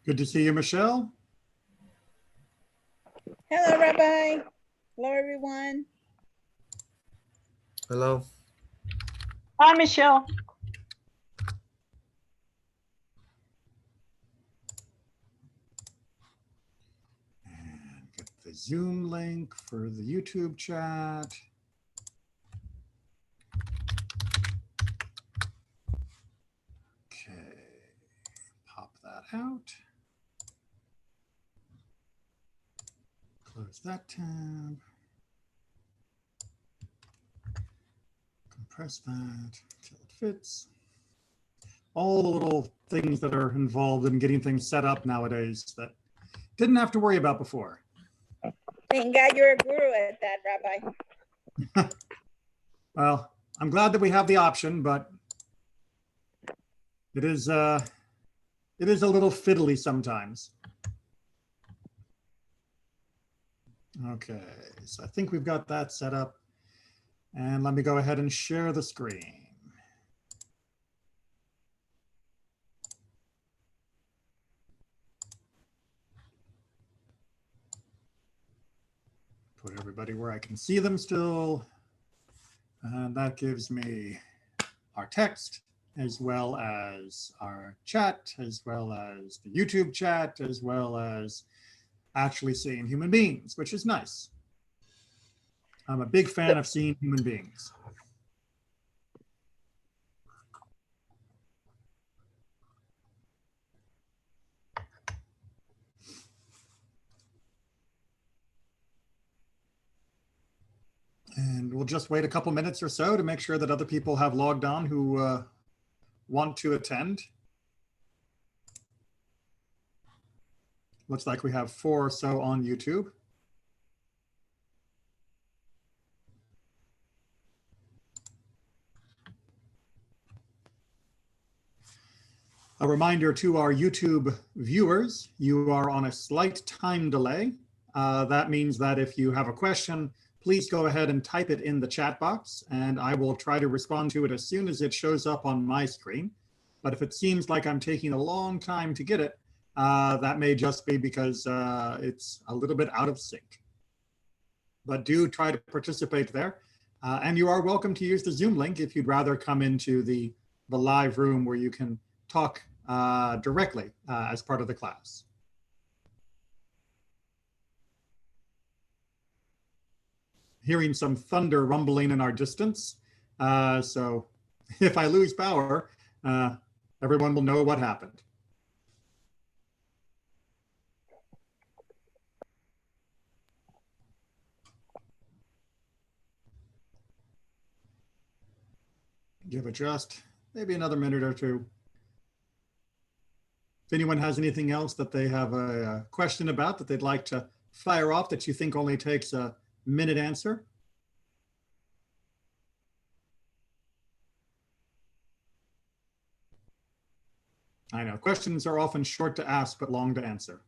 Good to see you, Michelle. Hello, Rabbi. Hello, everyone. Hello. Hi, Michelle. And get the Zoom link for the YouTube chat. Okay, pop that out. Close that tab. Compress that until it fits. All the little things that are involved in getting things set up nowadays that didn't have to worry about before. Thank God you're a guru at that, Rabbi. Well, I'm glad that we have the option, but it is a little fiddly sometimes. Okay, so I think we've got that set up. And let me go ahead and share the screen. Put everybody where I can see them still. And that gives me our text, as well as our chat, as well as the YouTube chat, as well as actually seeing human beings, which is nice. I'm a big fan of seeing human beings. And we'll just wait a couple minutes or so to make sure that other people have logged on who want to attend. Looks like we have 4 or so on YouTube. A reminder to our YouTube viewers, you are on a slight time delay. That means that if you have a question, please go ahead and type it in the chat box, and I will try to respond to it as soon as it shows up on my screen. But if it seems like I'm taking a long time to get it, that may just be because it's a little bit out of sync. But do try to participate there. And you are welcome to use the Zoom link if you'd rather come into the live room where you can talk directly as part of the class. Hearing some thunder rumbling in our distance. So if I lose power, everyone will know what happened. Give it just maybe another minute or two. If anyone has anything else that they have a question about that they'd like to fire off that you think only takes a minute answer. I know questions are often short to ask, but long to answer.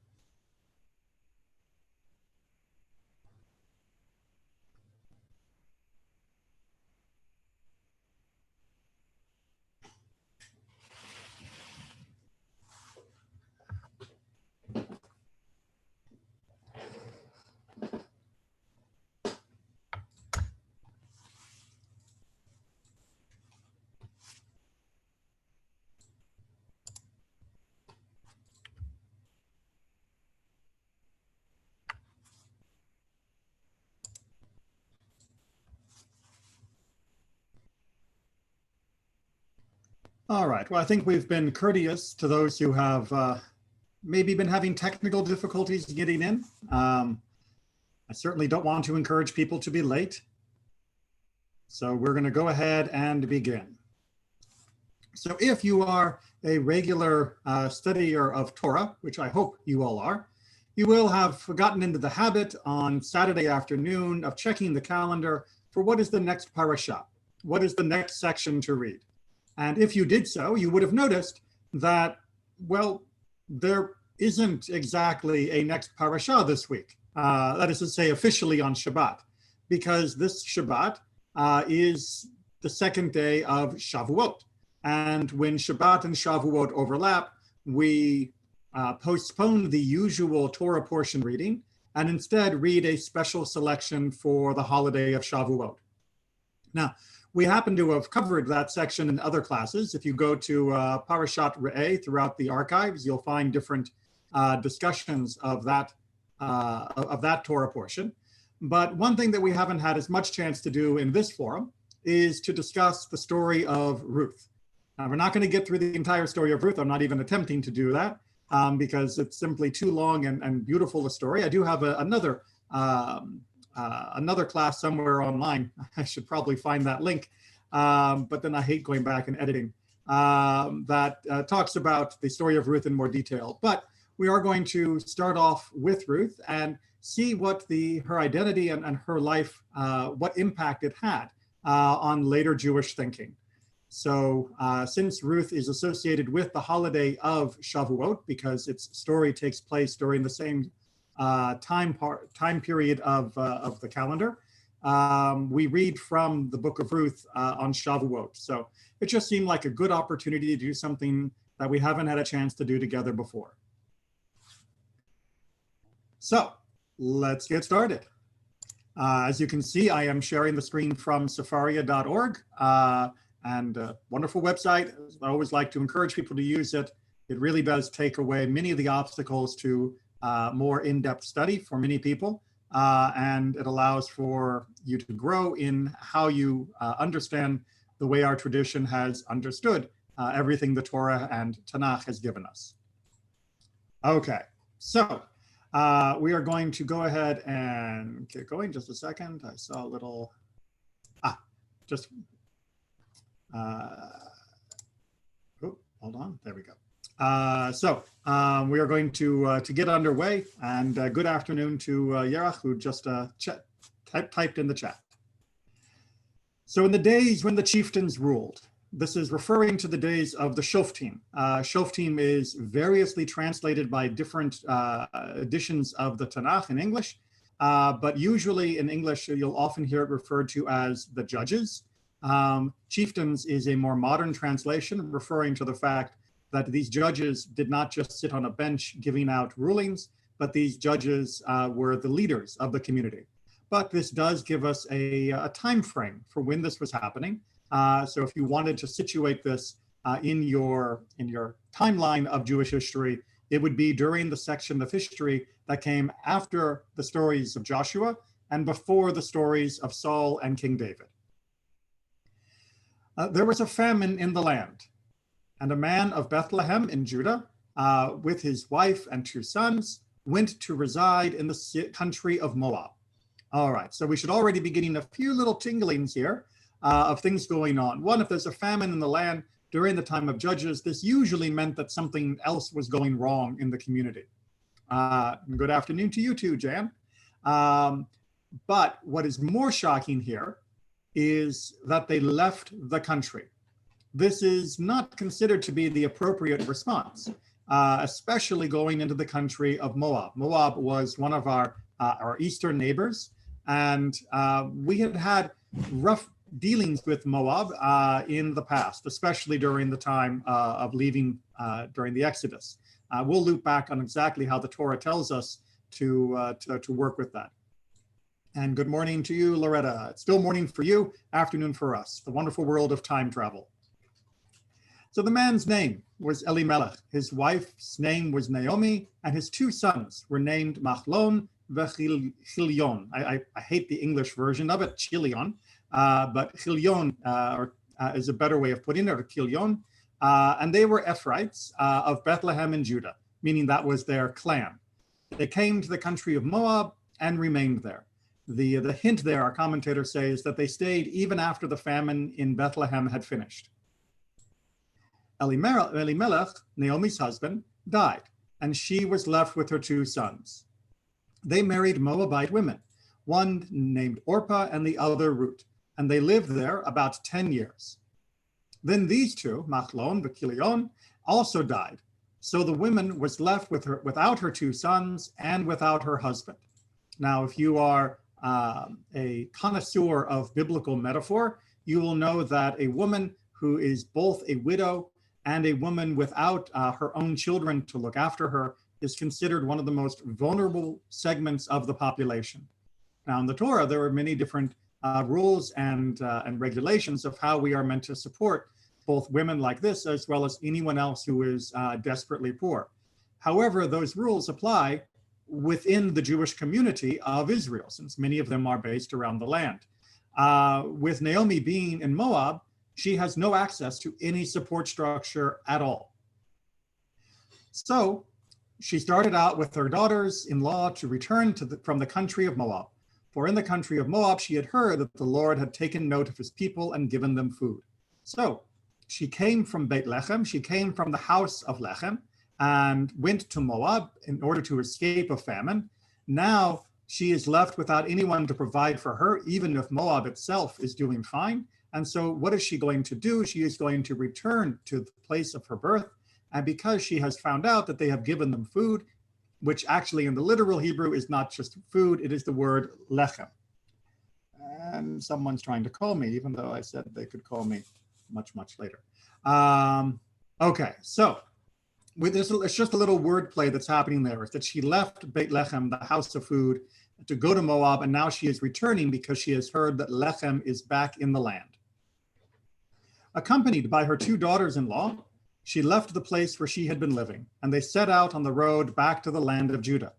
All right, well, I think we've been courteous to those who have maybe been having technical difficulties getting in. I certainly don't want to encourage people to be late. So we're going to go ahead and begin. So if you are a regular studier of Torah, which I hope you all are, you will have gotten into the habit on Saturday afternoon of checking the calendar for what is the next parasha, what is the next section to read. And if you did so, you would have noticed that, well, there isn't exactly a next parasha this week. That is to say, officially on Shabbat, because this Shabbat is the second day of Shavuot. And when Shabbat and Shavuot overlap, we postpone the usual Torah portion reading and instead read a special selection for the holiday of Shavuot. Now, we happen to have covered that section in other classes. If you go to Parashat Re'eh throughout the archives, you'll find different discussions of that Torah portion. But one thing that we haven't had as much chance to do in this forum is to discuss the story of Ruth. Now, we're not going to get through the entire story of Ruth. I'm not even attempting to do that because it's simply too long and beautiful a story. I do have another class somewhere online. I should probably find that link, but then I hate going back and editing, that talks about the story of Ruth in more detail. But we are going to start off with Ruth and see what her identity and her life, what impact it had on later Jewish thinking. So since Ruth is associated with the holiday of Shavuot, because its story takes place during the same time period of the calendar, we read from the book of Ruth on Shavuot. So it just seemed like a good opportunity to do something that we haven't had a chance to do together before. So let's get started. As you can see, I am sharing the screen from Sefaria.org, and a wonderful website. I always like to encourage people to use it. It really does take away many of the obstacles to more in-depth study for many people, and it allows for you to grow in how you understand the way our tradition has understood everything the Torah and Tanakh has given us. Okay, so we are going to go ahead and get going. Just a second. I saw a little, hold on, there we go. We are going to get underway, and good afternoon to Yerach, who just typed in the chat. So in the days when the chieftains ruled, this is referring to the days of the Shoftim. Shoftim is variously translated by different editions of the Tanakh in English, but usually in English, you'll often hear it referred to as the judges. Chieftains is a more modern translation referring to the fact that these judges did not just sit on a bench giving out rulings, but these judges were the leaders of the community. But this does give us a time frame for when this was happening. So if you wanted to situate this in your timeline of Jewish history, it would be during the section of history that came after the stories of Joshua and before the stories of Saul and King David. There was a famine in the land, and a man of Bethlehem in Judah, with his wife and 2 sons, went to reside in the country of Moab. All right, so we should already be getting a few little tinglings here of things going on. One, if there's a famine in the land during the time of Judges, this usually meant that something else was going wrong in the community. Good afternoon to you too, Jan. But what is more shocking here is that they left the country. This is not considered to be the appropriate response, especially going into the country of Moab. Moab was one of our eastern neighbors, and we had had rough dealings with Moab in the past, especially during the time of leaving during the Exodus. We'll loop back on exactly how the Torah tells us to work with that. And good morning to you, Loretta. It's still morning for you, afternoon for us, the wonderful world of time travel. So the man's name was Elimelech, his wife's name was Naomi, and his 2 sons were named Machlon Chilion. I hate the English version of it, Chilion, but Chilion is a better way of putting it, or Chilion. And they were Ephraimites of Bethlehem in Judah, meaning that was their clan. They came to the country of Moab and remained there. The hint there, our commentator says, that they stayed even after the famine in Bethlehem had finished. Elimelech, Naomi's husband, died, and she was left with her 2 sons. They married Moabite women, one named Orpah and the other Ruth, and they lived there about 10 years. Then these 2, Machlon and Chilion, also died. So the woman was left without her 2 sons and without her husband. Now, if you are a connoisseur of biblical metaphor, you will know that a woman who is both a widow and a woman without her own children to look after her is considered one of the most vulnerable segments of the population. Now, in the Torah, there are many different rules and regulations of how we are meant to support both women like this as well as anyone else who is desperately poor. However, those rules apply within the Jewish community of Israel, since many of them are based around the land. With Naomi being in Moab, she has no access to any support structure at all. So she started out with her daughters-in-law to return from the country of Moab. For in the country of Moab, she had heard that the Lord had taken note of his people and given them food. So she came from Beit Lechem, she came from the house of Lechem, and went to Moab in order to escape a famine. Now she is left without anyone to provide for her, even if Moab itself is doing fine. And so what is she going to do? She is going to return to the place of her birth. And because she has found out that they have given them food, which actually in the literal Hebrew is not just food, it is the word lechem. And someone's trying to call me, even though I said they could call me much, much later. Okay, so with this, it's just a little wordplay that's happening there, is that she left Beit Lechem, the house of food, to go to Moab, and now she is returning because she has heard that Lechem is back in the land. Accompanied by her two daughters-in-law, she left the place where she had been living, and they set out on the road back to the land of Judah.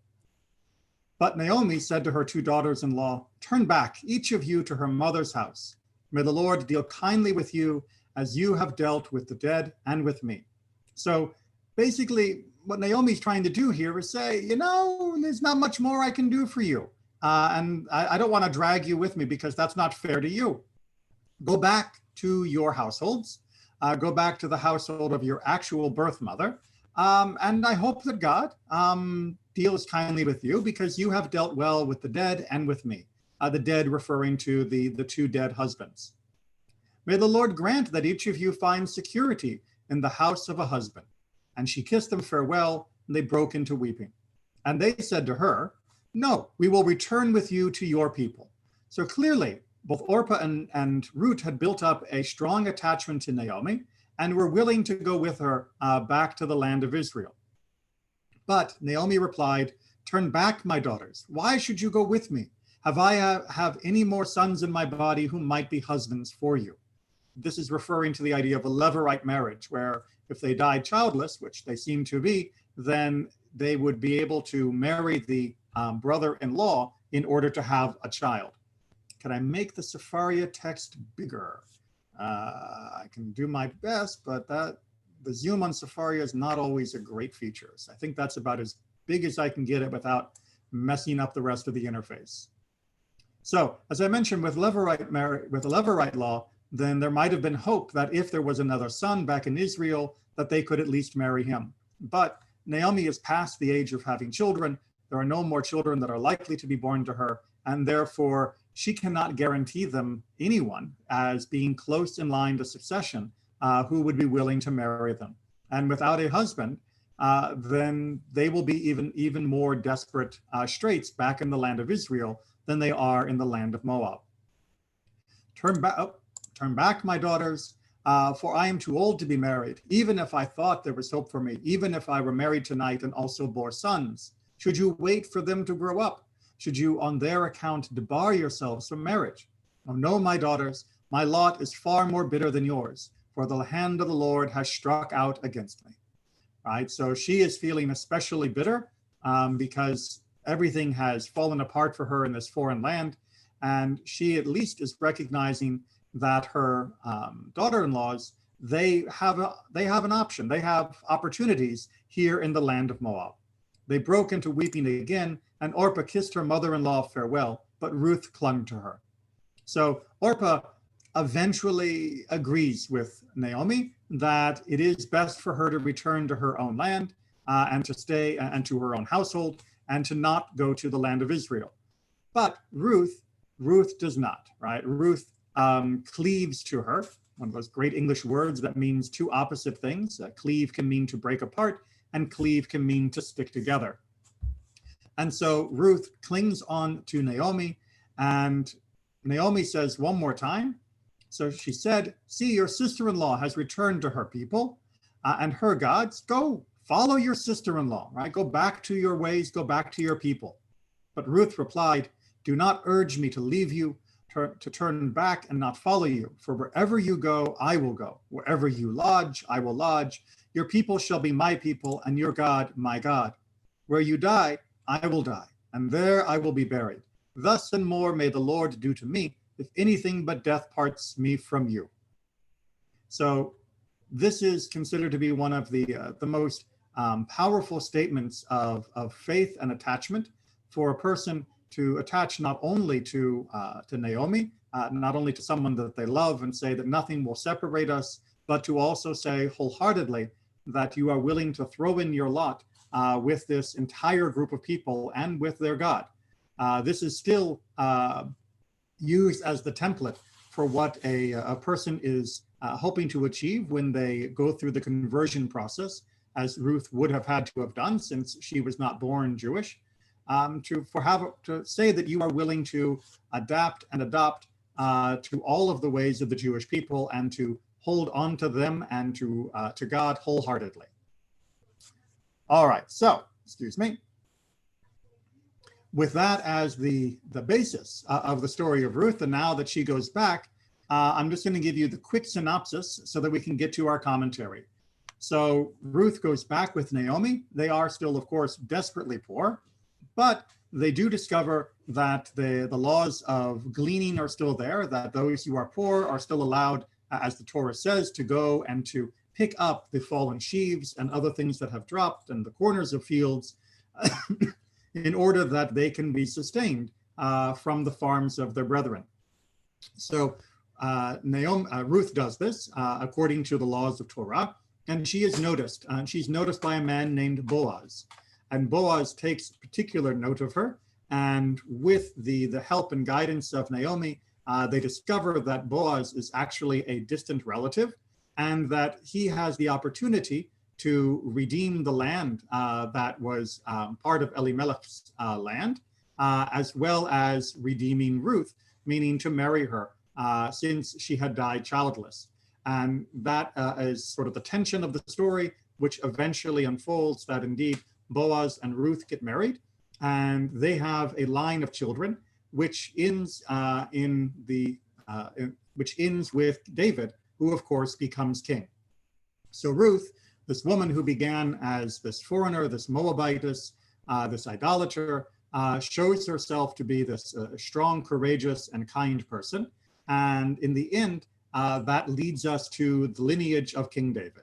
But Naomi said to her two daughters-in-law, "Turn back, each of you, to her mother's house. May the Lord deal kindly with you as you have dealt with the dead and with me." So basically, what Naomi's trying to do here is say, you know, there's not much more I can do for you. And I don't want to drag you with me because that's not fair to you. Go back to your households. Go back to the household of your actual birth mother. And I hope that God deals kindly with you because you have dealt well with the dead and with me. The dead referring to the two dead husbands. May the Lord grant that each of you find security in the house of a husband. And she kissed them farewell, and they broke into weeping. And they said to her, "No, we will return with you to your people." So clearly, both Orpah and Ruth had built up a strong attachment to Naomi and were willing to go with her back to the land of Israel. But Naomi replied, "Turn back, my daughters. Why should you go with me? Have I have any more sons in my body who might be husbands for you?" This is referring to the idea of a levirate marriage, where if they died childless, which they seem to be, then they would be able to marry the brother-in-law in order to have a child. Can I make the Sefaria text bigger? I can do my best, but the zoom on Sefaria is not always a great feature. So I think that's about as big as I can get it without messing up the rest of the interface. So as I mentioned, with the levirate law, then there might have been hope that if there was another son back in Israel, that they could at least marry him. But Naomi is past the age of having children. There are no more children that are likely to be born to her, and therefore she cannot guarantee them anyone as being close in line to succession who would be willing to marry them. And without a husband, then they will be even more desperate straits back in the land of Israel than they are in the land of Moab. Turn back, my daughters, for I am too old to be married. Even if I thought there was hope for me, even if I were married tonight and also bore sons, should you wait for them to grow up? Should you on their account debar yourselves from marriage? Oh no, my daughters, my lot is far more bitter than yours, for the hand of the Lord has struck out against me. Right, so she is feeling especially bitter because everything has fallen apart for her in this foreign land, and she at least is recognizing that her daughter-in-laws, they have an option. They have opportunities here in the land of Moab. They broke into weeping again, and Orpah kissed her mother-in-law farewell, but Ruth clung to her. So Orpah eventually agrees with Naomi that it is best for her to return to her own land and to stay and to her own household and to not go to the land of Israel. But Ruth does not, right? Ruth cleaves to her, one of those great English words that means two opposite things. Cleave can mean to break apart, and cleave can mean to stick together. And so Ruth clings on to Naomi, and Naomi says one more time. So she said, "See, your sister-in-law has returned to her people. and her gods, go follow your sister-in-law, right? Go back to your ways, go back to your people. But Ruth replied, do not urge me to leave you, to turn back and not follow you. For wherever you go, I will go. Wherever you lodge, I will lodge. Your people shall be my people, and your God, my God. Where you die, I will die, and there I will be buried. Thus and more may the Lord do to me, if anything but death parts me from you. So this is considered to be one of the most powerful statements of faith and attachment for a person to attach not only to Naomi, not only to someone that they love and say that nothing will separate us, but to also say wholeheartedly that you are willing to throw in your lot with this entire group of people and with their God. This is still used as the template for what a person is hoping to achieve when they go through the conversion process, as Ruth would have had to have done since she was not born Jewish, to say that you are willing to adapt and adopt to all of the ways of the Jewish people and to hold on to them and to God wholeheartedly. All right, so, excuse me. With that as the basis of the story of Ruth, and now that she goes back, I'm just going to give you the quick synopsis so that we can get to our commentary. So Ruth goes back with Naomi. They are still, of course, desperately poor, but they do discover that the laws of gleaning are still there, that those who are poor are still allowed, as the Torah says, to go and to pick up the fallen sheaves and other things that have dropped and the corners of fields in order that they can be sustained from the farms of their brethren. So Ruth does this according to the laws of Torah, and she is noticed. She's noticed by a man named Boaz. And Boaz takes particular note of her, and with the help and guidance of Naomi, they discover that Boaz is actually a distant relative, and that he has the opportunity to redeem the land that was part of Elimelech's land, as well as redeeming Ruth, meaning to marry her since she had died childless. And that is sort of the tension of the story, which eventually unfolds that indeed Boaz and Ruth get married, and they have a line of children, which ends which ends with David, who of course becomes king. So Ruth, this woman who began as this foreigner, this Moabitess, this idolater, shows herself to be this strong, courageous, and kind person. And in the end, that leads us to the lineage of King David.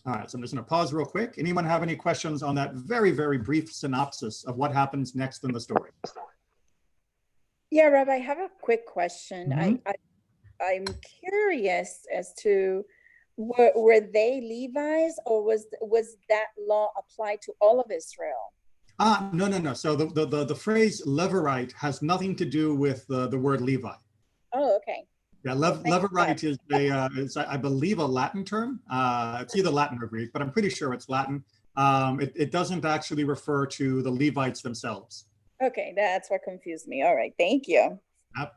All right, so I'm just going to pause real quick. Anyone have any questions on that very, very brief synopsis of what happens next in the story? Yeah, Rabbi, I have a quick question. Mhm. I'm curious as to were they Levites, or was that law applied to all of Israel? No. So the phrase Levirate has nothing to do with the word Levi. Oh, okay. Yeah, Thank Levirate is I believe, a Latin term. It's either Latin or Greek, but I'm pretty sure it's Latin. It doesn't actually refer to the Levites themselves. Okay, that's what confused me. All right, thank you.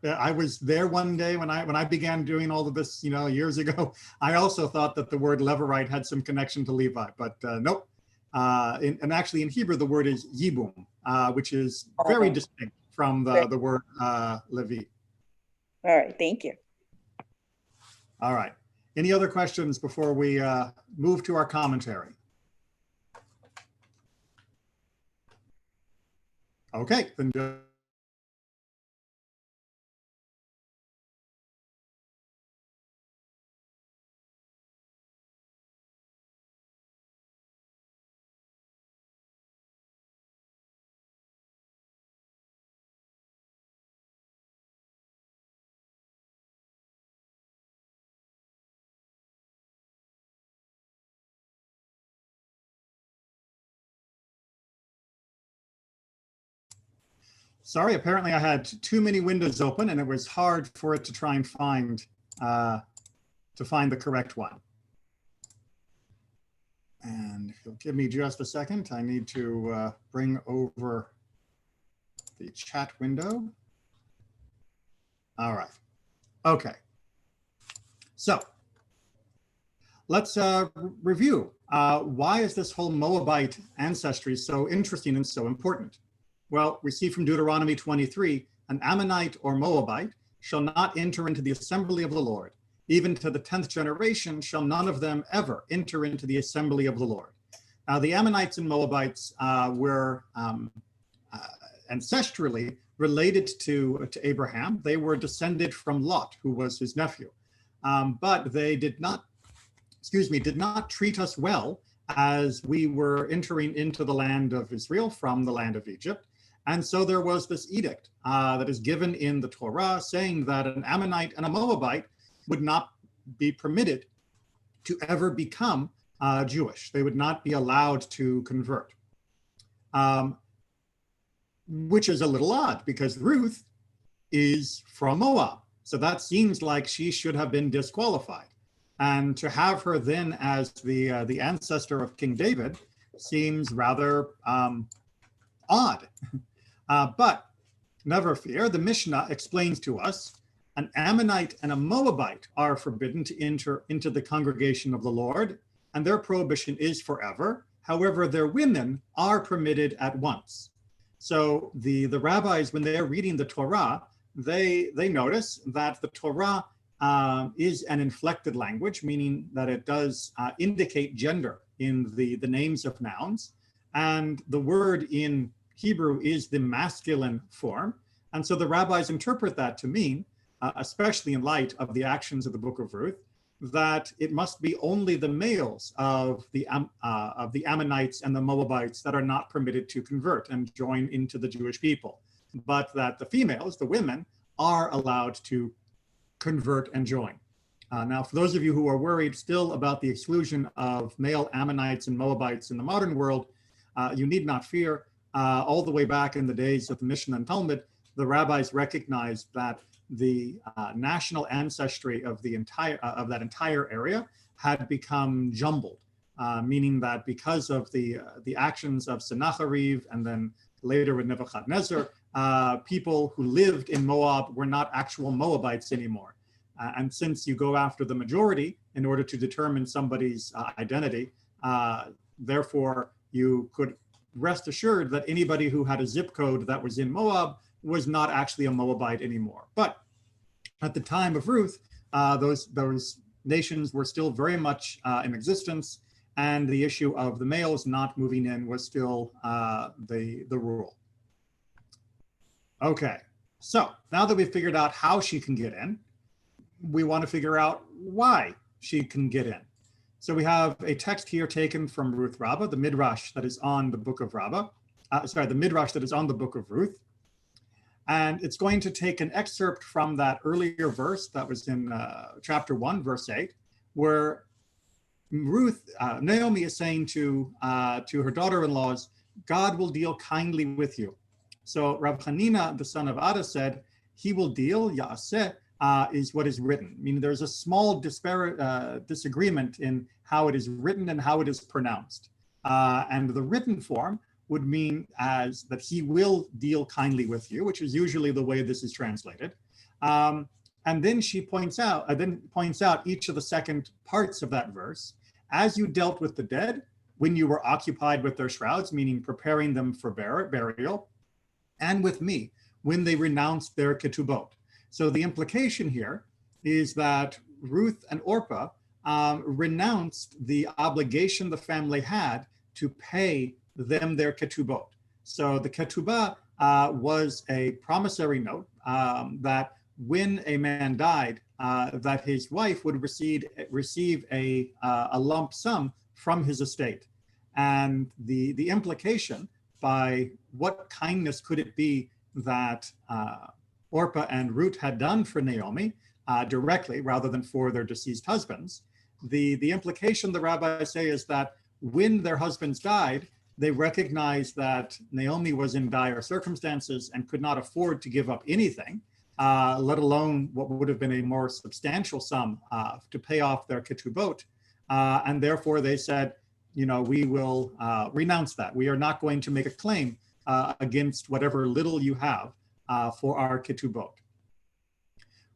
I was there one day when I began doing all of this, years ago. I also thought that the word Levirate had some connection to Levi, but nope. And actually in Hebrew, the word is Yibum, which is very distinct from the word Levi. All right, thank you. All right. Any other questions before we move to our commentary? Okay, then sorry, apparently I had too many windows open and it was hard for it to try and find the correct one. And if you'll give me just a second, I need to bring over the chat window. All right. Okay. So let's review. Why is this whole Moabite ancestry so interesting and so important? Well, we see from Deuteronomy 23, an Ammonite or Moabite shall not enter into the assembly of the Lord. Even to the 10th generation shall none of them ever enter into the assembly of the Lord. Now, the Ammonites and Moabites were ancestrally related to Abraham. They were descended from Lot, who was his nephew. But they did not treat us well as we were entering into the land of Israel from the land of Egypt. And so there was this edict that is given in the Torah saying that an Ammonite and a Moabite would not be permitted to ever become Jewish. They would not be allowed to convert, which is a little odd because Ruth is from Moab. So that seems like she should have been disqualified. And to have her then as the ancestor of King David seems rather odd. But never fear, the Mishnah explains to us an Ammonite and a Moabite are forbidden to enter into the congregation of the Lord, and their prohibition is forever. However, their women are permitted at once. So the rabbis, when they're reading the Torah, they notice that the Torah is an inflected language, meaning that it does indicate gender in the names of nouns. And the word in Hebrew is the masculine form. And so the rabbis interpret that to mean, especially in light of the actions of the book of Ruth, that it must be only the males of the Ammonites and the Moabites that are not permitted to convert and join into the Jewish people, but that the females, the women, are allowed to convert and join. Now, for those of you who are worried still about the exclusion of male Ammonites and Moabites in the modern world, you need not fear. All the way back in the days of the Mishnah and Talmud, the rabbis recognized that the national ancestry of that entire area had become jumbled, meaning that because of the actions of Sennacherib and then later with Nebuchadnezzar, people who lived in Moab were not actual Moabites anymore. And since you go after the majority in order to determine somebody's identity, therefore you could rest assured that anybody who had a zip code that was in Moab was not actually a Moabite anymore. But at the time of Ruth, those nations were still very much in existence, and the issue of the males not moving in was still the rule. Okay, so now that we've figured out how she can get in, we want to figure out why she can get in. So we have a text here taken from Ruth Rabbah, the Midrash that is on the book of Rabbah, the Midrash that is on the book of Ruth. And it's going to take an excerpt from that earlier verse that was in chapter 1, verse 8, where Naomi is saying to her daughter-in-laws, God will deal kindly with you. So Rav Hanina, the son of Ada, said, he will deal, ya'aseh, is what is written. Meaning there's a small disagreement in how it is written and how it is pronounced. And the written form would mean as that he will deal kindly with you, which is usually the way this is translated. And then she points out each of the second parts of that verse. As you dealt with the dead, when you were occupied with their shrouds, meaning preparing them for burial, and with me, when they renounced their ketubot. So the implication here is that Ruth and Orpah renounced the obligation the family had to pay them their ketubot. So the ketubah was a promissory note that when a man died, that his wife would receive a lump sum from his estate. And the implication by what kindness could it be that Orpah and Ruth had done for Naomi directly rather than for their deceased husbands. The implication the rabbis say is that when their husbands died, they recognized that Naomi was in dire circumstances and could not afford to give up anything, let alone what would have been a more substantial sum to pay off their ketubot. And therefore they said, we will renounce that. We are not going to make a claim against whatever little you have for our ketubot.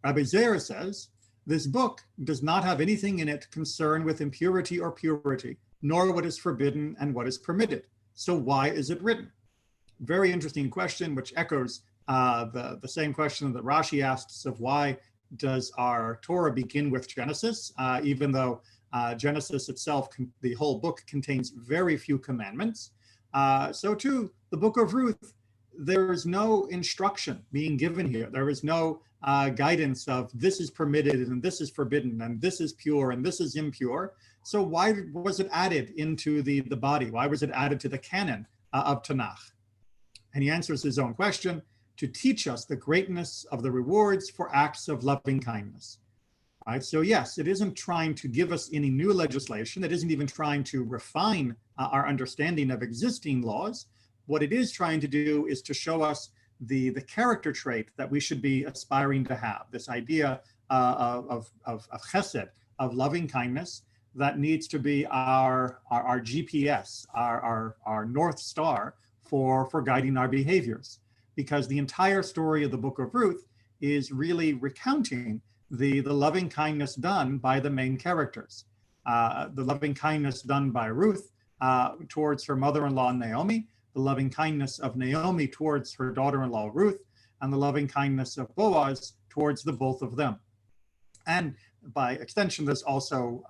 Rabbi Zera says, This book does not have anything in it concerned with impurity or purity, nor what is forbidden and what is permitted. So why is it written? Very interesting question, which echoes the same question that Rashi asks of why does our Torah begin with Genesis, even though Genesis itself, the whole book contains very few commandments. So too, the book of Ruth, there is no instruction being given here. There is no guidance of this is permitted and this is forbidden and this is pure and this is impure. So why was it added into the body? Why was it added to the canon of Tanakh? And he answers his own question, to teach us the greatness of the rewards for acts of loving kindness. Right? So yes, it isn't trying to give us any new legislation. It isn't even trying to refine our understanding of existing laws. What it is trying to do is to show us the character trait that we should be aspiring to have, this idea of chesed, of loving kindness, that needs to be our GPS, our North Star for guiding our behaviors. Because the entire story of the book of Ruth is really recounting the loving kindness done by the main characters. The loving kindness done by Ruth towards her mother-in-law Naomi, the loving kindness of Naomi towards her daughter-in-law Ruth, and the loving kindness of Boaz towards the both of them. And by extension, there's also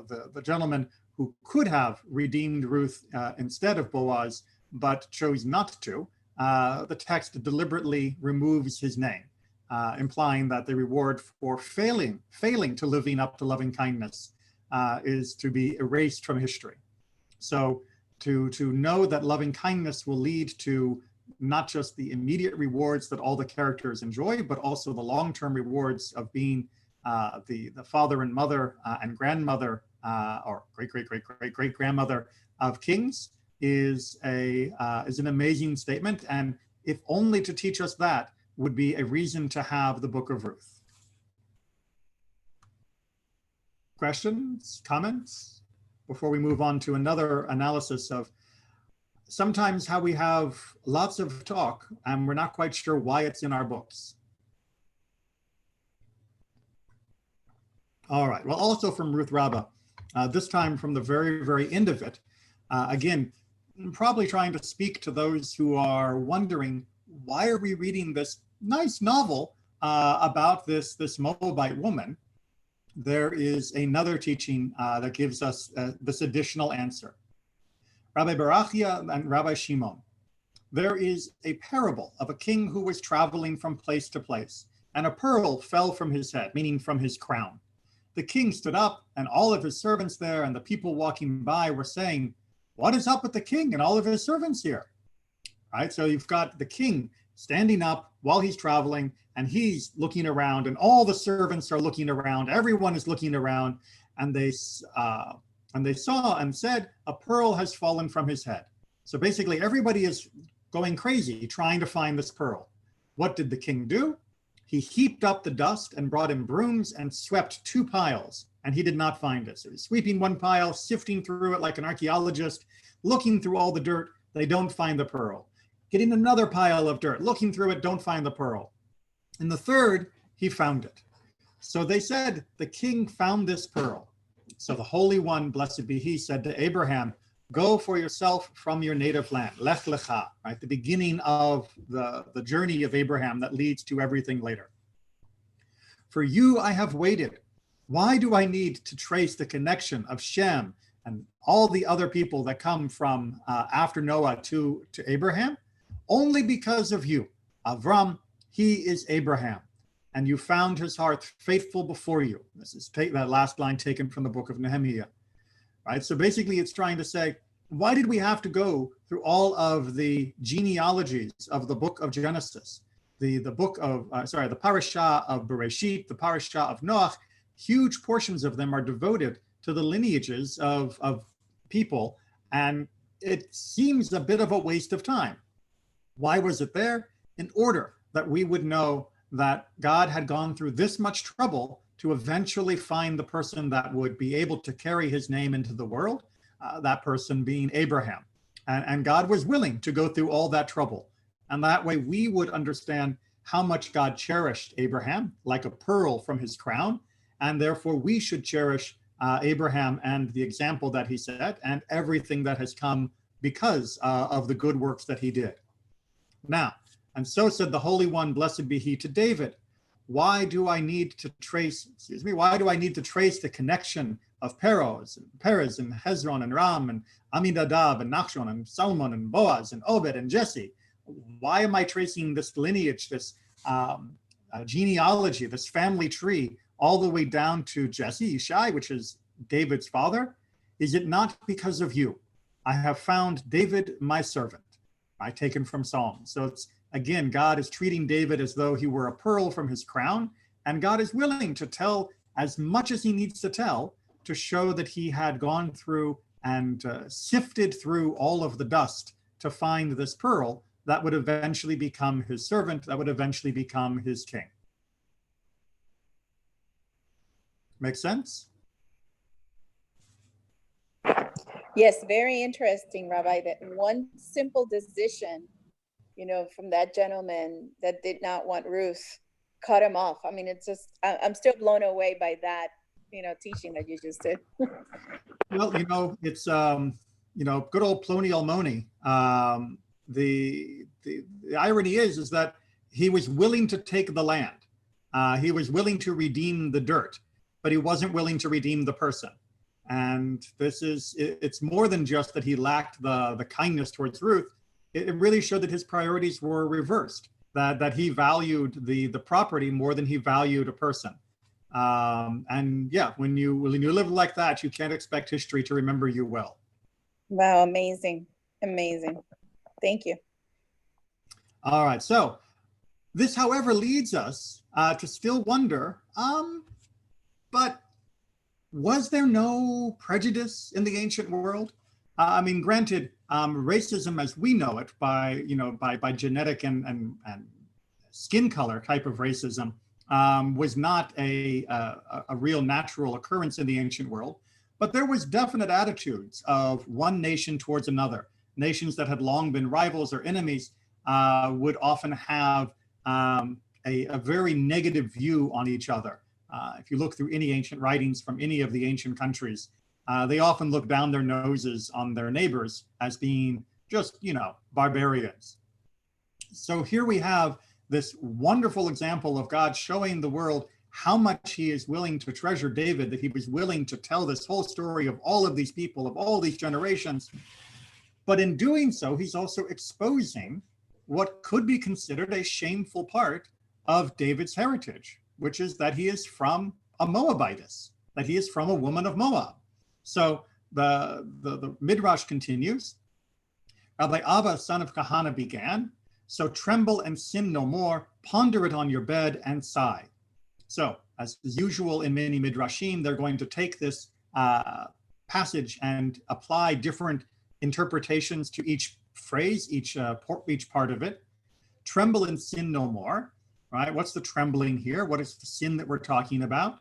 the gentleman who could have redeemed Ruth instead of Boaz, but chose not to. The text deliberately removes his name, implying that the reward for failing to living up to loving kindness is to be erased from history. So to know that loving kindness will lead to not just the immediate rewards that all the characters enjoy, but also the long-term rewards of being the father and mother and grandmother or great-great-great-great-great-grandmother of kings is an amazing statement. And if only to teach us that would be a reason to have the book of Ruth. Questions, comments? Before we move on to another analysis of sometimes how we have lots of talk and we're not quite sure why it's in our books. All right, well, also from Ruth Rabbah, this time from the very, very end of it. Again, probably trying to speak to those who are wondering, why are we reading this nice novel about this Moabite woman? There is another teaching that gives us this additional answer. Rabbi Barachia and Rabbi Shimon, there is a parable of a king who was traveling from place to place, and a pearl fell from his head, meaning from his crown. The king stood up, and all of his servants there and the people walking by were saying, "What is up with the king and all of his servants here?" Right, so you've got the king standing up while he's traveling, and he's looking around, and all the servants are looking around. Everyone is looking around, and they saw and said, "A pearl has fallen from his head." So basically, everybody is going crazy trying to find this pearl. What did the king do? He heaped up the dust and brought in brooms and swept 2 piles, and he did not find it. So he's sweeping 1 pile, sifting through it like an archaeologist, looking through all the dirt. They don't find the pearl. Getting another pile of dirt, looking through it, don't find the pearl. In the 3rd, he found it. So they said, the king found this pearl. So the Holy One, blessed be he, said to Abraham, "Go for yourself from your native land," Lech Lecha, right? The beginning of the journey of Abraham that leads to everything later. "For you I have waited. Why do I need to trace the connection of Shem and all the other people that come from after Noah to Abraham? Only because of you. Avram, he is Abraham, and you found his heart faithful before you." This is that last line taken from the book of Nehemiah. Right? So basically it's trying to say, why did we have to go through all of the genealogies of the book of Genesis, the parashah of Bereshit, the parashah of Noach? Huge portions of them are devoted to the lineages of people, and it seems a bit of a waste of time. Why was it there? In order that we would know that God had gone through this much trouble to eventually find the person that would be able to carry his name into the world, that person being Abraham. And God was willing to go through all that trouble. And that way we would understand how much God cherished Abraham, like a pearl from his crown, and therefore we should cherish Abraham and the example that he set and everything that has come because of the good works that he did. Now, and so said the Holy One, blessed be he, to David, why do I need to trace the connection of Perez and Hezron and Ram and Aminadab and Nachshon and Salmon and Boaz and Obed and Jesse? Why am I tracing this lineage, this genealogy, this family tree, all the way down to Jesse, Ishai, which is David's father? Is it not because of you? I have found David, my servant. I taken from Psalms. So it's, again, God is treating David as though he were a pearl from his crown, and God is willing to tell as much as he needs to tell to show that he had gone through and sifted through all of the dust to find this pearl that would eventually become his servant, that would eventually become his king. Make sense? Yes, very interesting, Rabbi, that one simple decision, from that gentleman that did not want Ruth cut him off. I mean, it's just, I'm still blown away by that, teaching that you just did. Well, it's, good old Plony Almoni. The irony is that he was willing to take the land. He was willing to redeem the dirt, but he wasn't willing to redeem the person. And it's more than just that he lacked the kindness towards Ruth. It really showed that his priorities were reversed, that he valued the property more than he valued a person. And yeah, when you live like that, you can't expect history to remember you well. Wow, amazing. Amazing. Thank you. All right, so this, however, leads us to still wonder, but was there no prejudice in the ancient world? I mean, granted, racism as we know it by genetic and skin color type of racism was not a real natural occurrence in the ancient world, but there was definite attitudes of one nation towards another. Nations that had long been rivals or enemies would often have a very negative view on each other. If you look through any ancient writings from any of the ancient countries, they often look down their noses on their neighbors as being just, barbarians. So here we have this wonderful example of God showing the world how much he is willing to treasure David, that he was willing to tell this whole story of all of these people, of all these generations. But in doing so, he's also exposing what could be considered a shameful part of David's heritage, which is that he is from a Moabitess, that he is from a woman of Moab. So the Midrash continues, Rabbi Abba, son of Kahana, began, so tremble and sin no more, ponder it on your bed and sigh. So as is usual in many Midrashim, they're going to take this passage and apply different interpretations to each phrase, each part of it. Tremble and sin no more, right? What's the trembling here? What is the sin that we're talking about?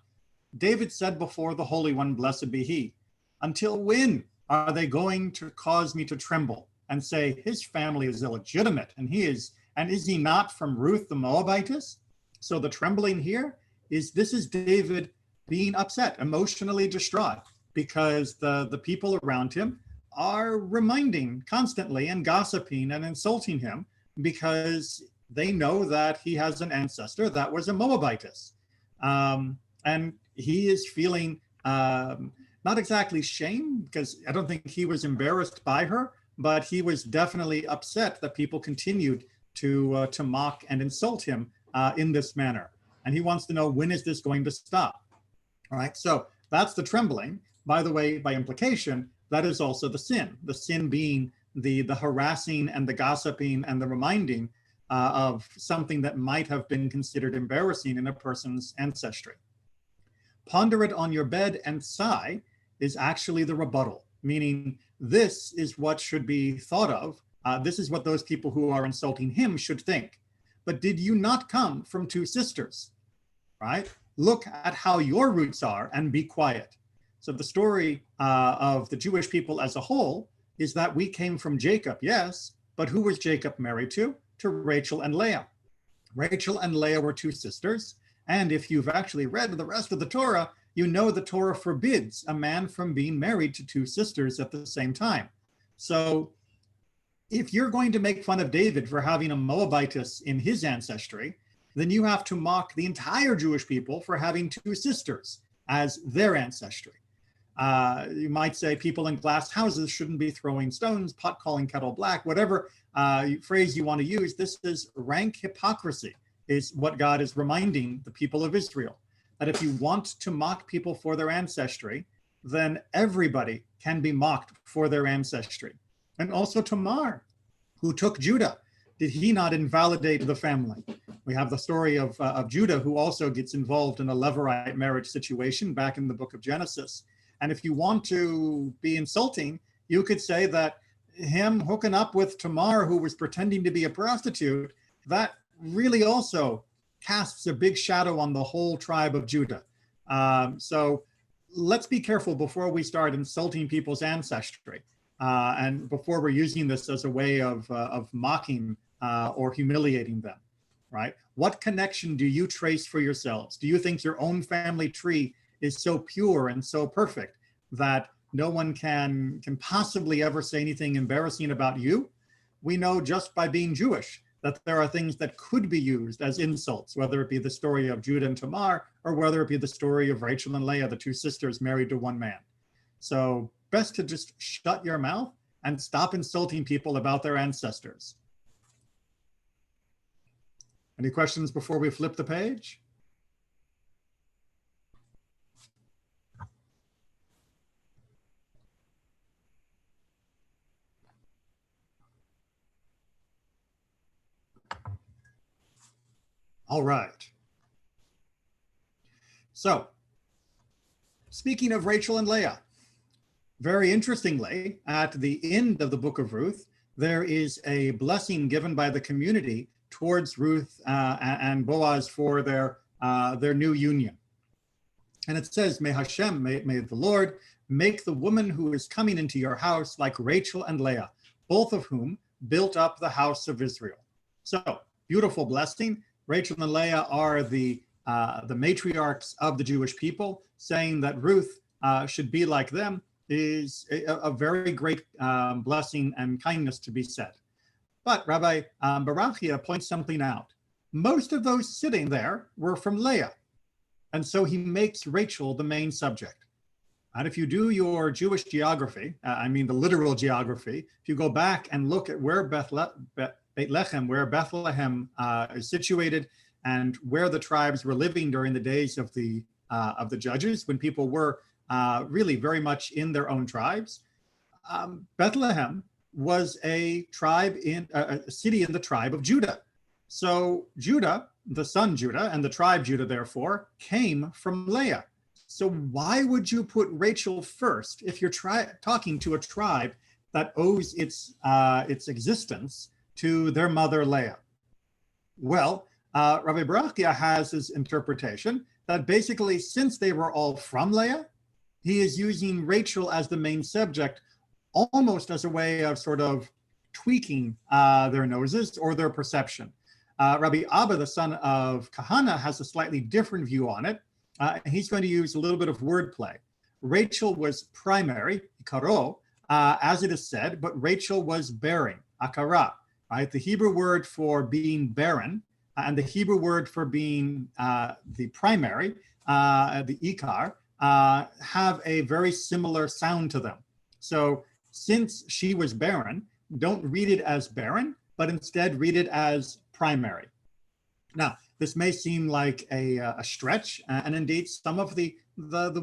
David said before the Holy One, blessed be he, until when are they going to cause me to tremble and say his family is illegitimate and is he not from Ruth the Moabitess? So the trembling here is David being upset, emotionally distraught, because the people around him are reminding constantly and gossiping and insulting him because they know that he has an ancestor that was a Moabitess. And he is feeling not exactly shame, because I don't think he was embarrassed by her, but he was definitely upset that people continued to mock and insult him in this manner. And he wants to know, when is this going to stop? All right, so that's the trembling. By the way, by implication, that is also the sin being the harassing and the gossiping and the reminding of something that might have been considered embarrassing in a person's ancestry. Ponder it on your bed and sigh is actually the rebuttal, meaning this is what should be thought of. This is what those people who are insulting him should think. But did you not come from two sisters, right? Look at how your roots are and be quiet. So the story of the Jewish people as a whole is that we came from Jacob, yes, but who was Jacob married to? To Rachel and Leah. Rachel and Leah were two sisters, And if you've actually read the rest of the Torah, you know the Torah forbids a man from being married to two sisters at the same time. So if you're going to make fun of David for having a Moabitess in his ancestry, then you have to mock the entire Jewish people for having two sisters as their ancestry. You might say people in glass houses shouldn't be throwing stones, pot calling kettle black, whatever phrase you want to use. This is rank hypocrisy, is what God is reminding the people of Israel. That if you want to mock people for their ancestry, then everybody can be mocked for their ancestry. And also Tamar, who took Judah. Did he not invalidate the family? We have the story of Judah, who also gets involved in a Levirate marriage situation back in the book of Genesis. And if you want to be insulting, you could say that him hooking up with Tamar, who was pretending to be a prostitute, that really also casts a big shadow on the whole tribe of Judah. So let's be careful before we start insulting people's ancestry. And before we're using this as a way of mocking or humiliating them, right? What connection do you trace for yourselves? Do you think your own family tree is so pure and so perfect that no one can possibly ever say anything embarrassing about you? We know just by being Jewish that there are things that could be used as insults, whether it be the story of Judah and Tamar, or whether it be the story of Rachel and Leah, the two sisters married to one man. So best to just shut your mouth and stop insulting people about their ancestors. Any questions before we flip the page? All right. So, speaking of Rachel and Leah, very interestingly, at the end of the book of Ruth, there is a blessing given by the community towards Ruth and Boaz for their new union. And it says, may Hashem, may the Lord, make the woman who is coming into your house like Rachel and Leah, both of whom built up the house of Israel. So, beautiful blessing. Rachel and Leah are the matriarchs of the Jewish people. Saying that Ruth should be like them is a very great blessing and kindness to be said. But Rabbi Barachia points something out. Most of those sitting there were from Leah. And so he makes Rachel the main subject. And if you do your Jewish geography, I mean the literal geography, if you go back and look at where Bethlehem is situated and where the tribes were living during the days of the judges, when people were really very much in their own tribes, Bethlehem was a tribe in a city in the tribe of Judah. So Judah, the son Judah, and the tribe Judah, therefore, came from Leah. So why would you put Rachel first if you're talking to a tribe that owes its existence to their mother Leah? Well, Rabbi Barachia has his interpretation that basically, since they were all from Leah, he is using Rachel as the main subject, almost as a way of sort of tweaking their noses or their perception. Rabbi Abba, the son of Kahana, has a slightly different view on it. He's going to use a little bit of wordplay. Rachel was primary, karo, as it is said, but Rachel was bearing, akara, right? The Hebrew word for being barren and the Hebrew word for being the primary, the ikar, have a very similar sound to them. So since she was barren, don't read it as barren, but instead read it as primary. Now, this may seem like a stretch, and indeed some of the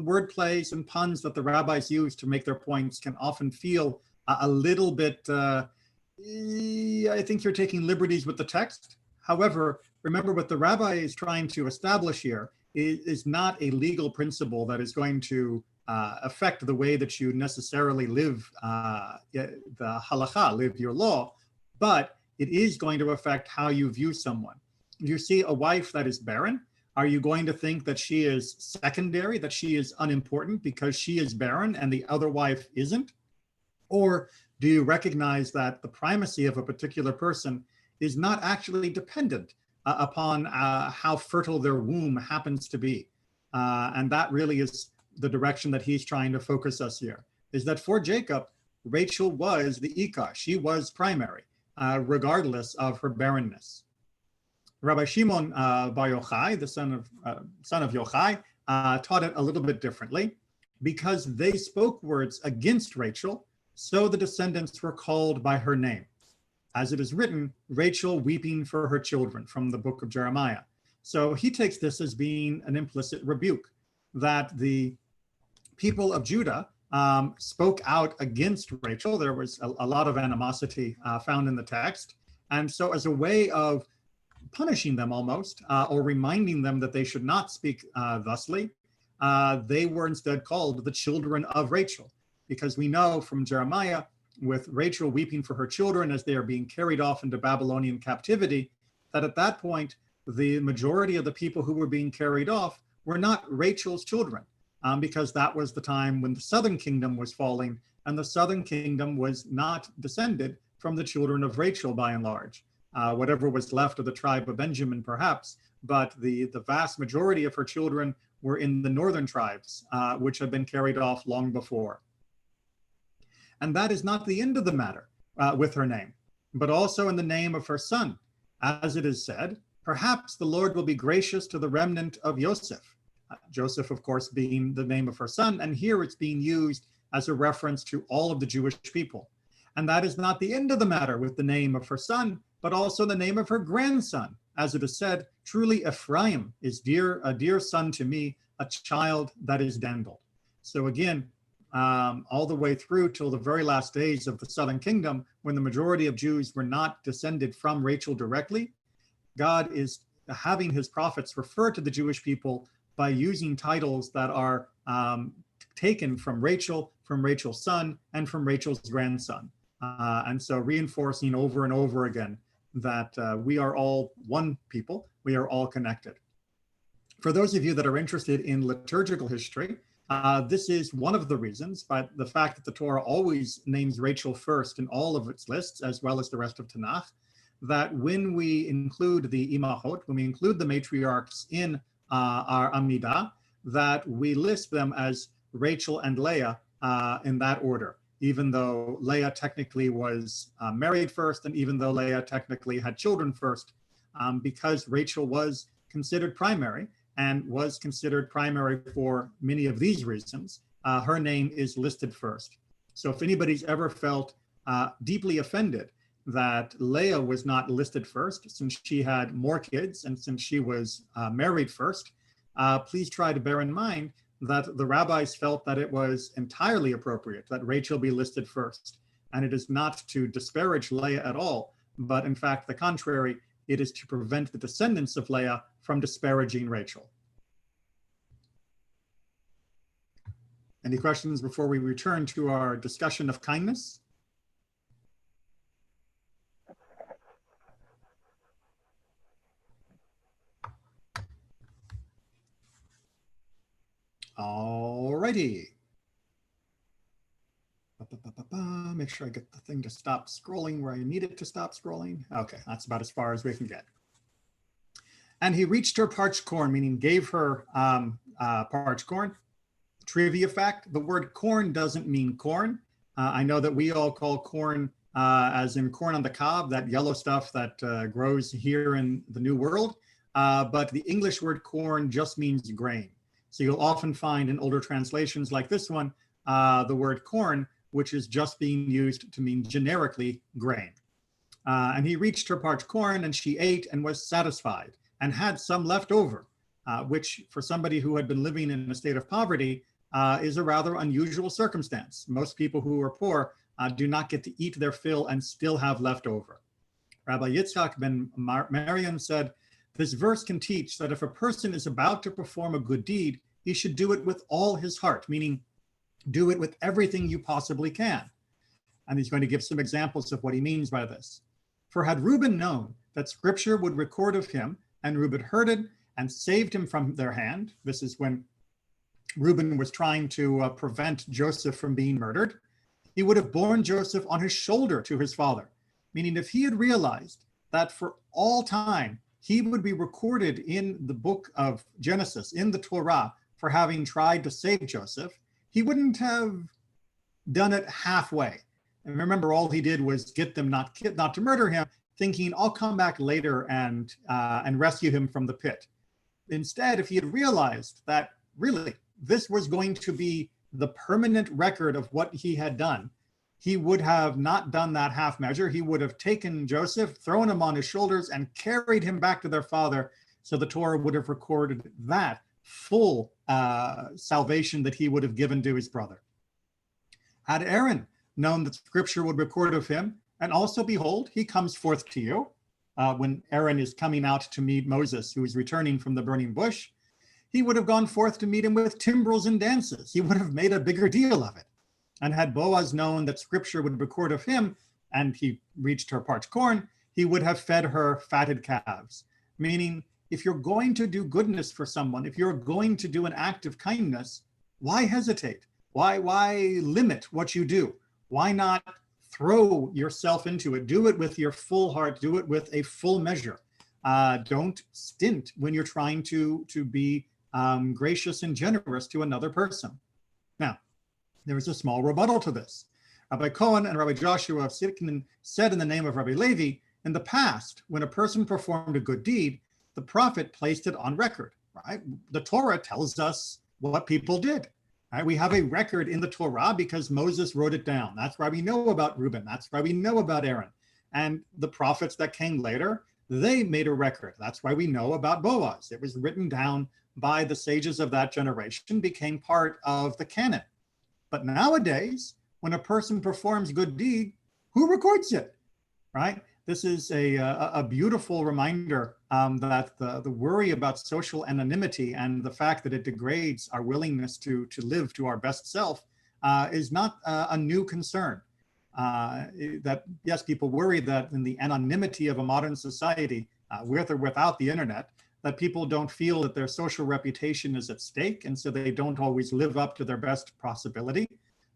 word plays and puns that the rabbis use to make their points can often feel a little bit, I think you're taking liberties with the text. However, remember what the rabbi is trying to establish here is not a legal principle that is going to affect the way that you necessarily live the halakha, live your law, but it is going to affect how you view someone. If you see a wife that is barren, are you going to think that she is secondary, that she is unimportant because she is barren and the other wife isn't? Or do you recognize that the primacy of a particular person is not actually dependent upon how fertile their womb happens to be. And that really is the direction that he's trying to focus us here, is that for Jacob, Rachel was the Ikar. She was primary, regardless of her barrenness. Rabbi Shimon Bar Yochai, the son of Yochai, taught it a little bit differently. Because they spoke words against Rachel, so the descendants were called by her name. As it is written, Rachel weeping for her children, from the book of Jeremiah. So he takes this as being an implicit rebuke, that the people of Judah spoke out against Rachel. There was a lot of animosity found in the text. And so as a way of punishing them almost, or reminding them that they should not speak thusly, they were instead called the children of Rachel, because we know from Jeremiah, with Rachel weeping for her children as they are being carried off into Babylonian captivity, that at that point, the majority of the people who were being carried off were not Rachel's children, because that was the time when the southern kingdom was falling, and the southern kingdom was not descended from the children of Rachel by and large. Whatever was left of the tribe of Benjamin, perhaps, but the vast majority of her children were in the northern tribes, which had been carried off long before. And that is not the end of the matter with her name, but also in the name of her son. As it is said, perhaps the Lord will be gracious to the remnant of Joseph. Joseph, of course, being the name of her son, and here it's being used as a reference to all of the Jewish people. And that is not the end of the matter with the name of her son, but also the name of her grandson. As it is said, truly Ephraim is a dear son to me, a child that is dandled. So again, all the way through till the very last days of the southern kingdom, when the majority of Jews were not descended from Rachel directly, God is having his prophets refer to the Jewish people by using titles that are taken from Rachel's son, and from Rachel's grandson. And so reinforcing over and over again that we are all one people, we are all connected. For those of you that are interested in liturgical history, this is one of the reasons, but the fact that the Torah always names Rachel first in all of its lists, as well as the rest of Tanakh, that when we include the Imahot, when we include the matriarchs in our Amidah, that we list them as Rachel and Leah in that order, even though Leah technically was married first, and even though Leah technically had children first, because Rachel was considered primary, and was considered primary for many of these reasons, her name is listed first. So if anybody's ever felt deeply offended that Leah was not listed first, since she had more kids and since she was married first, please try to bear in mind that the rabbis felt that it was entirely appropriate that Rachel be listed first. And it is not to disparage Leah at all, but in fact, the contrary, it is to prevent the descendants of Leah from disparaging Rachel. Any questions before we return to our discussion of kindness? All righty. Make sure I get the thing to stop scrolling where I need it to stop scrolling. Okay, that's about as far as we can get. And he reached her parched corn, meaning gave her parched corn. Trivia fact, the word corn doesn't mean corn. I know that we all call corn as in corn on the cob, that yellow stuff that grows here in the New World. But the English word corn just means grain. So you'll often find in older translations like this one, the word corn, which is just being used to mean generically grain. And he reached her parched corn, and she ate and was satisfied, and had some left over, which for somebody who had been living in a state of poverty is a rather unusual circumstance. Most people who are poor do not get to eat their fill and still have leftover. Rabbi Yitzchak ben Marian said, this verse can teach that if a person is about to perform a good deed, he should do it with all his heart, meaning do it with everything you possibly can. And he's going to give some examples of what he means by this. For had Reuben known that scripture would record of him, and Reuben heard it and saved him from their hand, this is when Reuben was trying to prevent Joseph from being murdered, he would have borne Joseph on his shoulder to his father, meaning if he had realized that for all time he would be recorded in the book of Genesis, in the Torah, for having tried to save Joseph. He wouldn't have done it halfway. And remember, all he did was get them not to murder him, thinking, I'll come back later and rescue him from the pit. Instead, if he had realized that really this was going to be the permanent record of what he had done, he would have not done that half measure. He would have taken Joseph, thrown him on his shoulders, and carried him back to their father. So the Torah would have recorded that full salvation that he would have given to his brother. Had Aaron known that scripture would record of him, and also behold, he comes forth to you, when Aaron is coming out to meet Moses, who is returning from the burning bush, he would have gone forth to meet him with timbrels and dances. He would have made a bigger deal of it. And had Boaz known that scripture would record of him, and he reached her parched corn, he would have fed her fatted calves. Meaning, if you're going to do goodness for someone, if you're going to do an act of kindness, why hesitate? Why limit what you do? Why not throw yourself into it? Do it with your full heart. Do it with a full measure. Don't stint when you're trying to be gracious and generous to another person. Now, there is a small rebuttal to this. Rabbi Cohen and Rabbi Joshua of Sitkin said in the name of Rabbi Levi, in the past, when a person performed a good deed, the prophet placed it on record, right? The Torah tells us what people did. Right? We have a record in the Torah because Moses wrote it down. That's why we know about Reuben. That's why we know about Aaron. And the prophets that came later, they made a record. That's why we know about Boaz. It was written down by the sages of that generation, became part of the canon. But nowadays, when a person performs good deed, who records it, right? This is a beautiful reminder that the worry about social anonymity and the fact that it degrades our willingness to live to our best self is not a new concern. That yes, people worry that in the anonymity of a modern society, with or without the internet, that people don't feel that their social reputation is at stake, and so they don't always live up to their best possibility.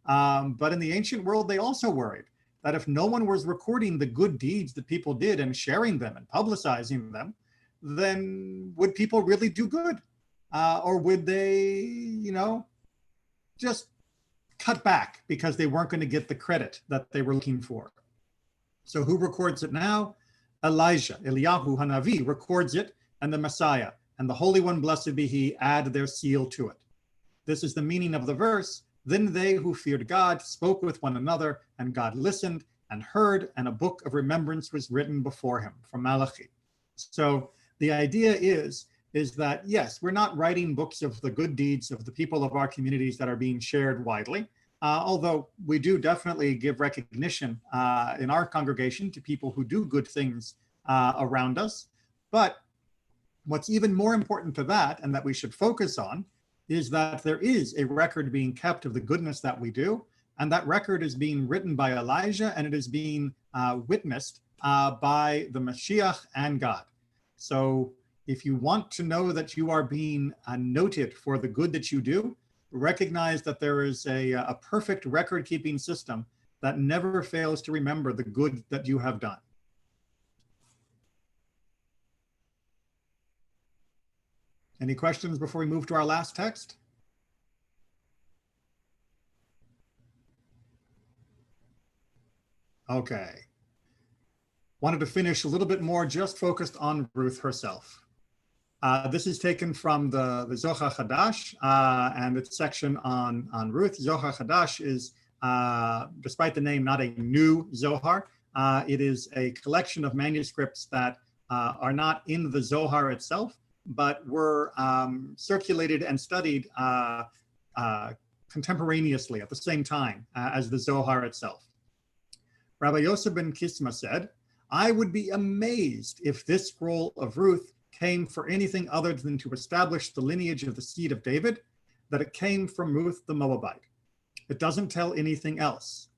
But in the ancient world, they also worried that if no one was recording the good deeds that people did and sharing them and publicizing them, then would people really do good? Or would they, just cut back because they weren't going to get the credit that they were looking for? So who records it now? Elijah, Eliyahu Hanavi records it, and the Messiah and the Holy One, blessed be he, add their seal to it. This is the meaning of the verse. Then they who feared God spoke with one another, and God listened and heard, and a book of remembrance was written before him, from Malachi. So the idea is that, yes, we're not writing books of the good deeds of the people of our communities that are being shared widely, although we do definitely give recognition in our congregation to people who do good things around us. But what's even more important to that, and that we should focus on, is that there is a record being kept of the goodness that we do, and that record is being written by Elijah, and it is being witnessed by the Mashiach and God. So if you want to know that you are being noted for the good that you do, recognize that there is a perfect record-keeping system that never fails to remember the good that you have done. Any questions before we move to our last text? Okay. Wanted to finish a little bit more just focused on Ruth herself. This is taken from the Zohar Chadash and its section on Ruth. Zohar Chadash is, despite the name, not a new Zohar. It is a collection of manuscripts that are not in the Zohar itself, but were circulated and studied contemporaneously at the same time as the Zohar itself. Rabbi Yosef ben Kisma said, "I would be amazed if this scroll of Ruth came for anything other than to establish the lineage of the seed of David, that it came from Ruth the Moabite. It doesn't tell anything else."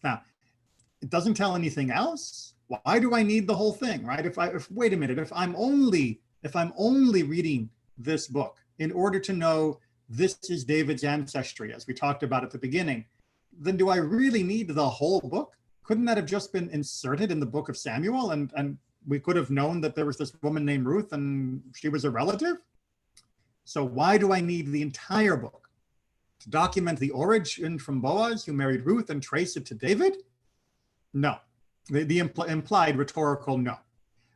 Now, it doesn't tell anything else? Why do I need the whole thing, right? Wait a minute, if I'm only reading this book in order to know this is David's ancestry, as we talked about at the beginning, then do I really need the whole book? Couldn't that have just been inserted in the book of Samuel and we could have known that there was this woman named Ruth and she was a relative. So why do I need the entire book? To document the origin from Boaz, who married Ruth, and trace it to David? No, the implied rhetorical no.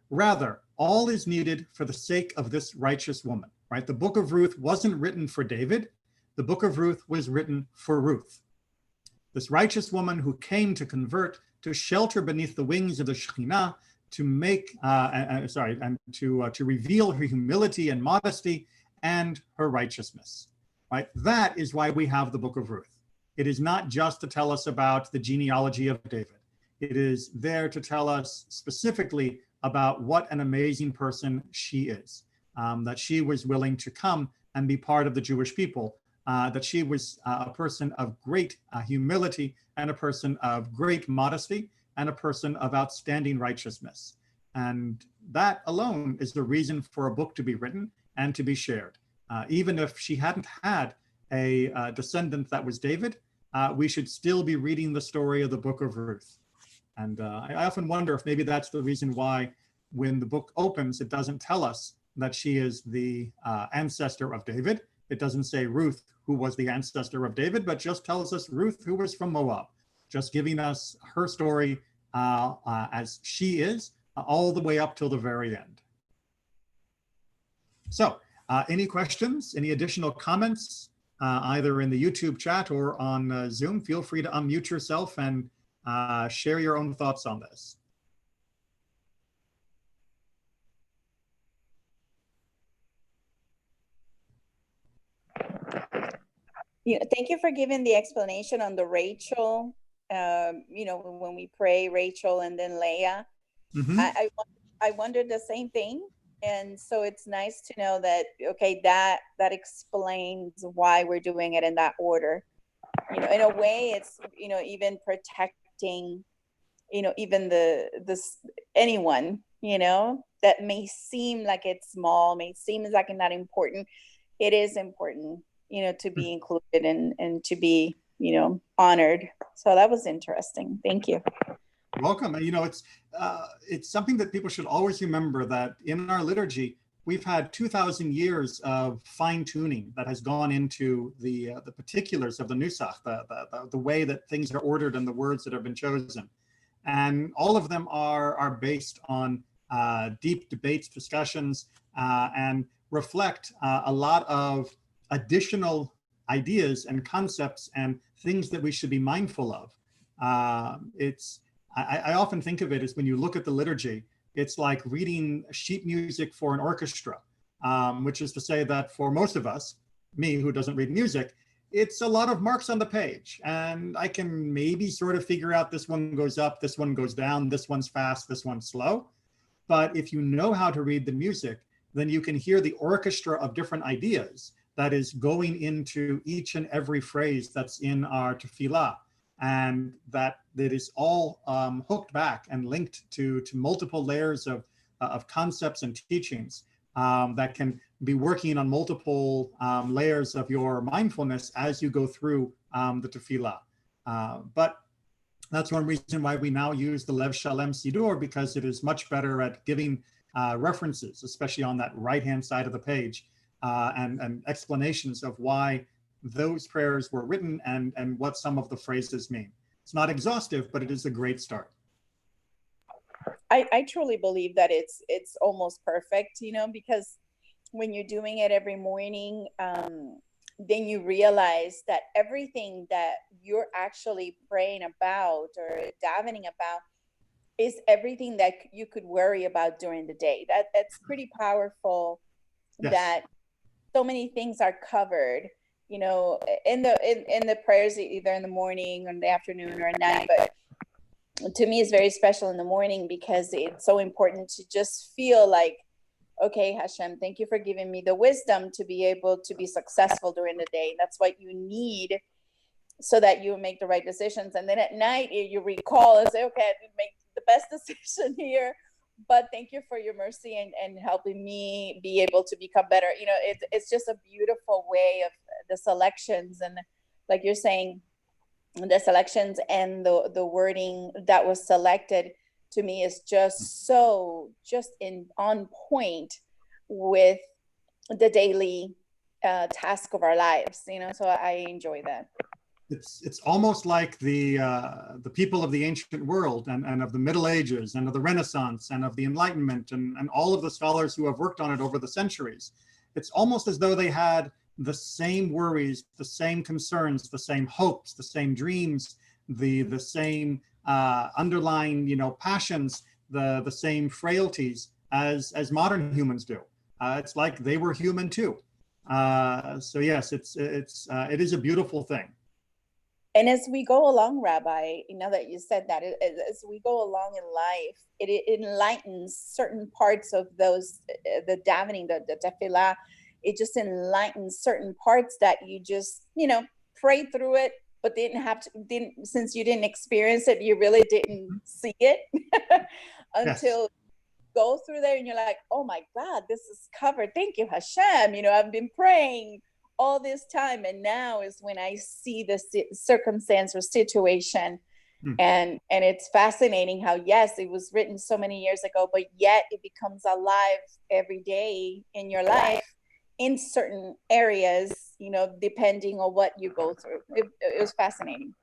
Rather, all is needed for the sake of this righteous woman, right? The book of Ruth wasn't written for David. The book of Ruth was written for Ruth. This righteous woman who came to convert, to shelter beneath the wings of the Shekhinah, to make, and to reveal her humility and modesty and her righteousness, right? That is why we have the book of Ruth. It is not just to tell us about the genealogy of David. It is there to tell us specifically about what an amazing person she is, that she was willing to come and be part of the Jewish people, that she was a person of great humility and a person of great modesty and a person of outstanding righteousness. And that alone is the reason for a book to be written and to be shared. Even if she hadn't had a descendant that was David, we should still be reading the story of the book of Ruth. And I often wonder if maybe that's the reason why when the book opens, it doesn't tell us that she is the ancestor of David. It doesn't say Ruth, who was the ancestor of David, but just tells us Ruth, who was from Moab, just giving us her story as she is all the way up till the very end. So any questions, any additional comments, either in the YouTube chat or on Zoom? Feel free to unmute yourself and share your own thoughts on this. Thank you for giving the explanation on the Rachel. When we pray Rachel and then Leah, Mm-hmm. I wondered the same thing. And so it's nice to know that, okay, that explains why we're doing it in that order. In a way, it's, even protecting, even anyone, that may seem like it's small, may seem like it's not important. It is important, to be included and to be, honored. So that was interesting. Thank you. Welcome. It's something that people should always remember, that in our liturgy, we've had 2,000 years of fine tuning that has gone into the particulars of the Nusach, the way that things are ordered and the words that have been chosen. And all of them are based on deep debates, discussions, and reflect a lot of additional ideas and concepts and things that we should be mindful of. I often think of it as, when you look at the liturgy, it's like reading sheet music for an orchestra, which is to say that for most of us, me who doesn't read music, it's a lot of marks on the page. And I can maybe sort of figure out this one goes up, this one goes down, this one's fast, this one's slow. But if you know how to read the music, then you can hear the orchestra of different ideas that is going into each and every phrase that's in our tefillah. And that is all hooked back and linked to multiple layers of concepts and teachings that can be working on multiple layers of your mindfulness as you go through the tefillah. But that's one reason why we now use the Lev Shalem Siddur, because it is much better at giving references, especially on that right-hand side of the page, and explanations of why those prayers were written and what some of the phrases mean. It's not exhaustive, but it is a great start. I truly believe that it's almost perfect, because when you're doing it every morning, then you realize that everything that you're actually praying about or davening about is everything that you could worry about during the day. That's pretty powerful. Yes. That so many things are covered, in the prayers, either in the morning or in the afternoon or at night. But to me, it's very special in the morning, because it's so important to just feel like, okay, Hashem, thank you for giving me the wisdom to be able to be successful during the day. That's what you need, so that you make the right decisions. And then at night, you recall and say, okay, I didn't make the best decision here, but thank you for your mercy and helping me be able to become better. It's just a beautiful way of the selections, and like you're saying, the selections and the wording that was selected to me is just so on point with the daily task of our lives, so I enjoy that. It's almost like the people of the ancient world and of the Middle Ages and of the Renaissance and of the Enlightenment and all of the scholars who have worked on it over the centuries. It's almost as though they had the same worries, the same concerns, the same hopes, the same dreams, the same underlying passions, the same frailties as modern humans do. It's like they were human too. So yes, it is a beautiful thing. And as we go along, Rabbi, that you said that, as we go along in life, it enlightens certain parts of those, the davening, the tefillah, it just enlightens certain parts that you just, pray through it, but since you didn't experience it, you really didn't see it until go through there and you're like, oh my God, this is covered. Thank you, Hashem. I've been praying all this time, and now is when I see the circumstance or situation. And it's fascinating how, yes, it was written so many years ago, but yet it becomes alive every day in your life in certain areas, depending on what you go through. It was fascinating.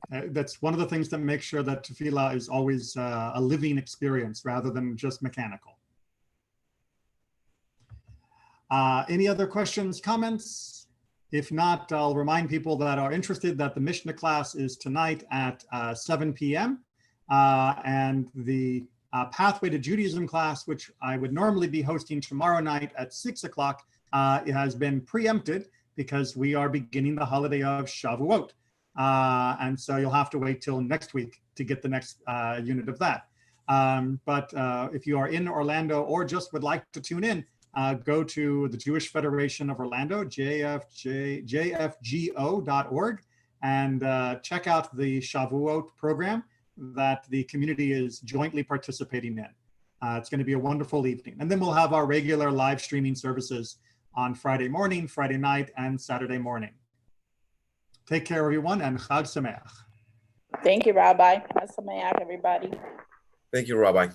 That's one of the things that makes sure that tefillah is always a living experience rather than just mechanical. Any other questions, comments? If not, I'll remind people that are interested that the Mishnah class is tonight at 7 p.m. And the Pathway to Judaism class, which I would normally be hosting tomorrow night at 6 o'clock, it has been preempted because we are beginning the holiday of Shavuot. And so you'll have to wait till next week to get the next unit of that. But if you are in Orlando or just would like to tune in, go to the Jewish Federation of Orlando, jfgo.org, and check out the Shavuot program that the community is jointly participating in. It's going to be a wonderful evening. And then we'll have our regular live streaming services on Friday morning, Friday night, and Saturday morning. Take care, everyone, and Chag Sameach. Thank you, Rabbi. Chag Sameach, everybody. Thank you, Rabbi.